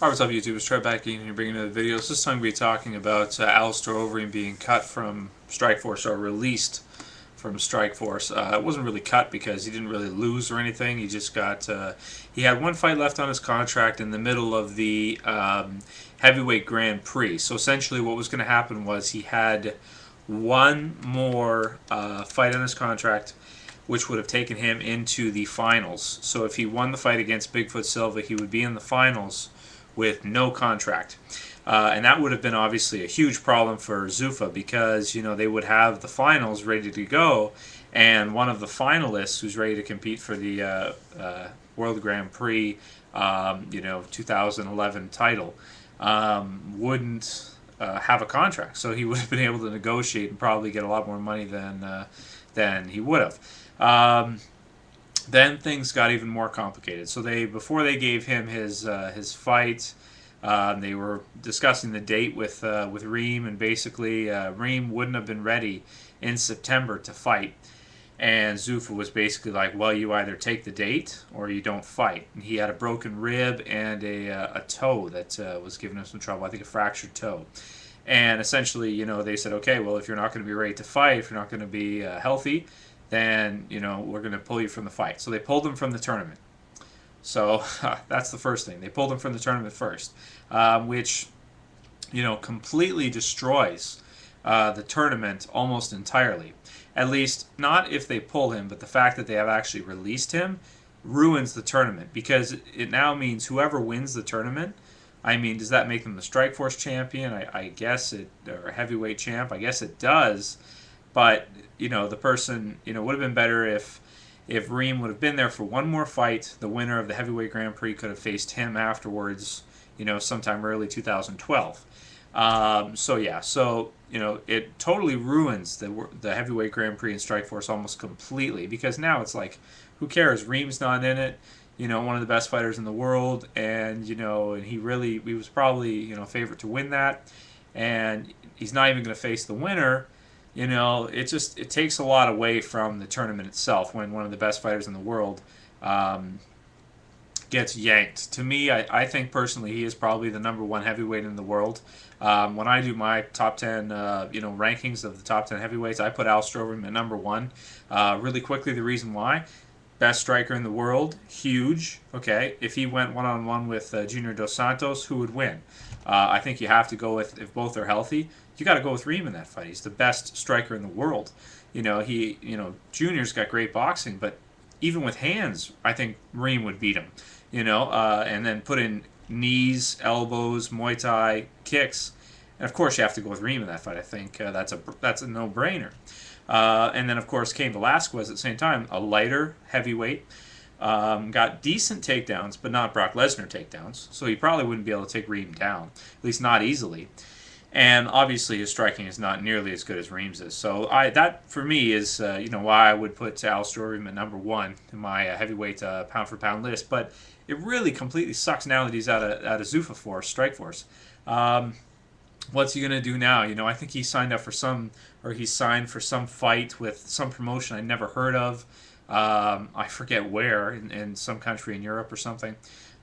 Alright, what's up YouTube? It's Trey back again here bringing another video. This time we'll be talking about Alistair Overeem being cut from Strikeforce, or released from Strikeforce. It wasn't really cut because he didn't really lose or anything. He just got, he had one fight left on his contract in the middle of the heavyweight Grand Prix. So essentially what was going to happen was he had one more fight on his contract, which would have taken him into the finals. So if he won the fight against Bigfoot Silva, he would be in the finals with no contract. And that would have been obviously a huge problem for Zuffa because, you know, they would have the finals ready to go, and one of the finalists who's ready to compete for the World Grand Prix, 2011 title, wouldn't have a contract. So he would have been able to negotiate and probably get a lot more money than he would have. Then things got even more complicated. So before they gave him his fight, they were discussing the date with Reem, and basically Reem wouldn't have been ready in September to fight, and Zuffa was basically like, well, you either take the date or you don't fight. And he had a broken rib and a toe that was giving him some trouble. I think a fractured toe. And essentially, you know, they said, okay, well, if you're not going to be ready to fight, if you're not going to be healthy, then, you know, we're going to pull you from the fight. So they pulled him from the tournament. So that's the first thing. They pulled him from the tournament first, which, you know, completely destroys the tournament almost entirely. At least, not if they pull him, but the fact that they have actually released him ruins the tournament, because it now means whoever wins the tournament, I mean, does that make them the Strikeforce champion? I guess it, or heavyweight champ. I guess it does. But, you know, the person, you know, would have been better if Reem would have been there for one more fight. The winner of the heavyweight Grand Prix could have faced him afterwards, you know, sometime early 2012. So yeah, so, you know, it totally ruins the heavyweight Grand Prix in Strikeforce almost completely, because now it's like, who cares? Reem's not in it. You know, one of the best fighters in the world, and, you know, and he was probably, you know, favorite to win that, and he's not even going to face the winner. You know, it takes a lot away from the tournament itself when one of the best fighters in the world gets yanked. To me, I think personally he is probably the #1 heavyweight in the world. When I do my top 10, rankings of the top 10 heavyweights, I put Alistair Overeem at #1. Really quickly, the reason why: best striker in the world, huge. Okay, if he went one-on-one with Junior Dos Santos, who would win? I think you have to go with, if both are healthy, you got to go with Reem in that fight. He's the best striker in the world. You know, Junior's got great boxing, but even with hands, I think Reem would beat him. You know, and then put in knees, elbows, Muay Thai, kicks, and of course you have to go with Reem in that fight. I think that's a no-brainer. And then of course Cain Velasquez at the same time, a lighter heavyweight. Got decent takedowns, but not Brock Lesnar takedowns, so he probably wouldn't be able to take Reem down, at least not easily. And obviously his striking is not nearly as good as Reem's is. So that for me is why I would put Alistair Overeem at #1 in my heavyweight pound for pound list. But it really completely sucks now that he's out of ZuffaForce, Strikeforce. What's he gonna do now? You know, I think he signed for some fight with some promotion I never heard of. I forget where, in some country in Europe or something.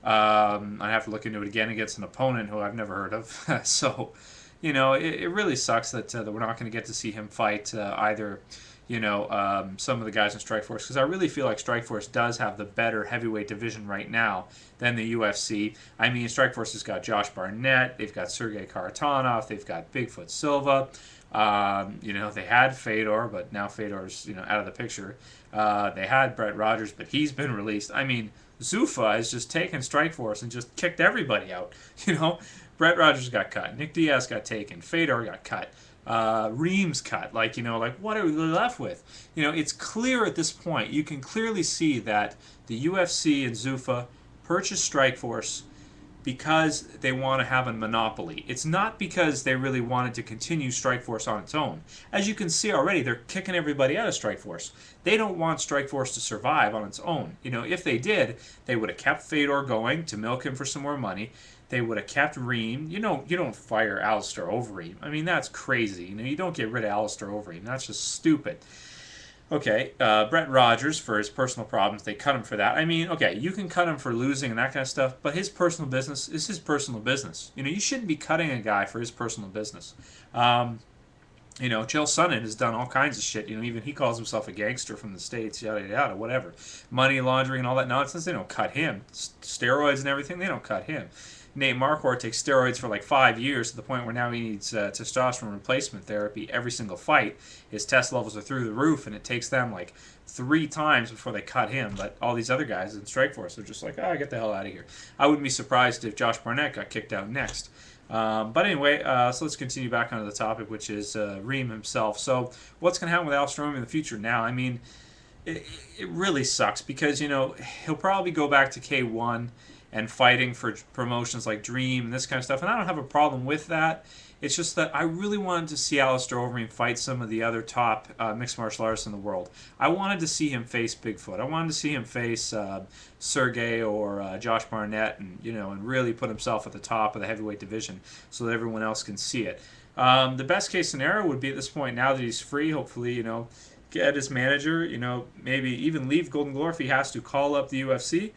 I'd have to look into it again against an opponent who I've never heard of. So, you know, it really sucks that we're not going to get to see him fight either, some of the guys in Strikeforce, because I really feel like Strikeforce does have the better heavyweight division right now than the UFC. I mean, Strikeforce has got Josh Barnett, they've got Sergey Karatanov, they've got Bigfoot Silva. They had Fedor, but now Fedor's, out of the picture. They had Brett Rogers, but he's been released. I mean, Zuffa has just taken Strikeforce and just kicked everybody out. Brett Rogers got cut, Nick Diaz got taken, Fedor got cut, Reem's cut. What are we left with? It's clear at this point. You can clearly see that the UFC and Zuffa purchased Strikeforce because they want to have a monopoly. It's not because they really wanted to continue Strikeforce on its own. As you can see already, they're kicking everybody out of Strikeforce. They don't want Strikeforce to survive on its own. If they did, they would have kept Fedor going to milk him for some more money. They would have kept Reem. You don't fire Alistair Overeem. I mean, that's crazy. You don't get rid of Alistair Overeem. That's just stupid. Okay, Brett Rogers, for his personal problems, they cut him for that. I mean, okay, you can cut him for losing and that kind of stuff, but his personal business is his personal business. You shouldn't be cutting a guy for his personal business. Um, Chael Sonnen has done all kinds of shit. Even he calls himself a gangster from the States, yada, yada, whatever. Money laundering and all that nonsense, they don't cut him. Steroids and everything, they don't cut him. Nate Marquardt takes steroids for like 5 years to the point where now he needs testosterone replacement therapy every single fight. His test levels are through the roof, and it takes them like 3 times before they cut him. But all these other guys in Strikeforce are just like, get the hell out of here. I wouldn't be surprised if Josh Barnett got kicked out next. But anyway, so let's continue back onto the topic, which is Reem himself. So what's going to happen with Alistair Overeem in the future now? I mean, it really sucks because, he'll probably go back to K1 and fighting for promotions like Dream and this kind of stuff. And I don't have a problem with that. It's just that I really wanted to see Alistair Overeem fight some of the other top mixed martial artists in the world. I wanted to see him face Bigfoot. I wanted to see him face Sergey or Josh Barnett, and really put himself at the top of the heavyweight division so that everyone else can see it. The best case scenario would be at this point, now that he's free, hopefully, get his manager, maybe even leave Golden Glory if he has to, call up the UFC,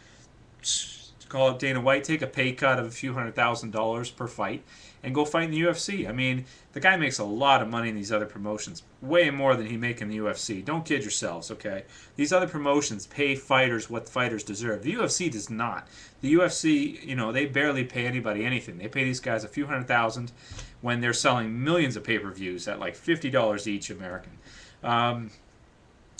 call up Dana White, take a pay cut of a few $100,000 per fight, and go fight in the UFC. I mean, the guy makes a lot of money in these other promotions, way more than he make in the UFC. Don't kid yourselves, okay? These other promotions pay fighters what fighters deserve. The UFC does not. The UFC, they barely pay anybody anything. They pay these guys a few $100,000 when they're selling millions of pay-per-views at like $50 each American.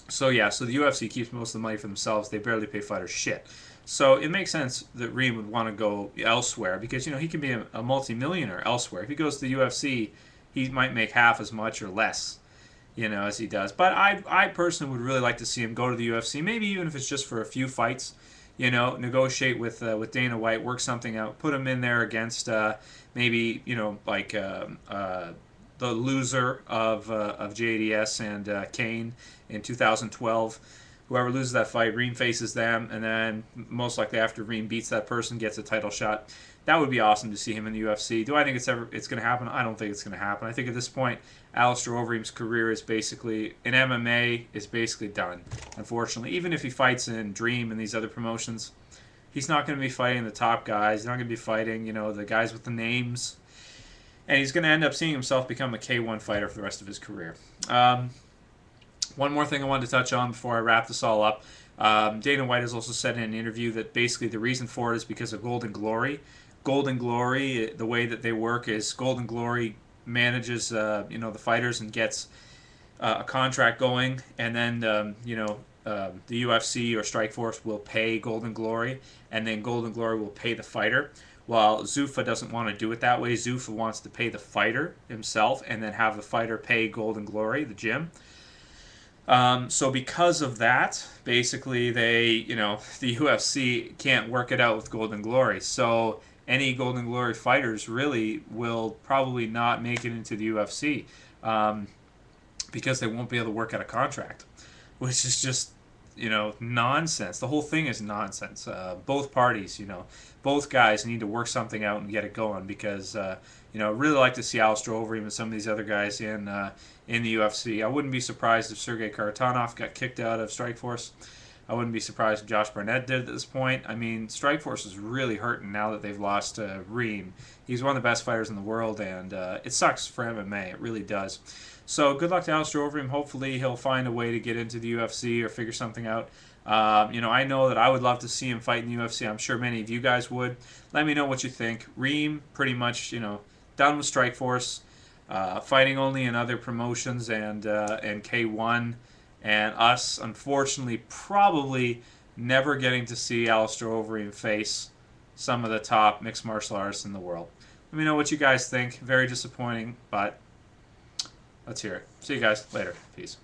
So the UFC keeps most of the money for themselves. They barely pay fighters shit. So it makes sense that Reem would want to go elsewhere because, he can be a multi-millionaire elsewhere. If he goes to the UFC, he might make half as much or less, as he does. But I personally would really like to see him go to the UFC, maybe even if it's just for a few fights, negotiate with Dana White, work something out, put him in there against maybe, the loser of JDS and Kane in 2012. Whoever loses that fight, Reem faces them, and then most likely after Reem beats that person, gets a title shot. That would be awesome to see him in the UFC. Do I think it's going to happen? I don't think it's going to happen. I think at this point, Alistair Overeem's career is basically in MMA is basically done. Unfortunately, even if he fights in Dream and these other promotions, he's not going to be fighting the top guys. He's not going to be fighting, the guys with the names, and he's going to end up seeing himself become a K1 fighter for the rest of his career. One more thing I wanted to touch on before I wrap this all up. Dana White has also said in an interview that basically the reason for it is because of Golden Glory. Golden Glory, the way that they work is Golden Glory manages the fighters and gets a contract going, and then the UFC or Strikeforce will pay Golden Glory, and then Golden Glory will pay the fighter. While Zuffa doesn't want to do it that way, Zuffa wants to pay the fighter himself and then have the fighter pay Golden Glory, the gym. So because of that, basically the UFC can't work it out with Golden Glory. So any Golden Glory fighters really will probably not make it into the UFC because they won't be able to work out a contract, which is just, nonsense. The whole thing is nonsense. Both parties, both guys need to work something out and get it going because, I really like to see Alistair Overeem and some of these other guys in the UFC. I wouldn't be surprised if Sergey Karatanov got kicked out of Strikeforce. I wouldn't be surprised if Josh Barnett did at this point. I mean, Strikeforce is really hurting now that they've lost Reem. He's one of the best fighters in the world, and it sucks for MMA. It really does. So good luck to Alistair Overeem. Hopefully he'll find a way to get into the UFC or figure something out. I know that I would love to see him fight in the UFC. I'm sure many of you guys would. Let me know what you think. Reem, pretty much, done with Strikeforce. Fighting only in other promotions and K1, and us, unfortunately, probably never getting to see Alistair Overeem face some of the top mixed martial artists in the world. Let me know what you guys think. Very disappointing, but let's hear it. See you guys later. Peace.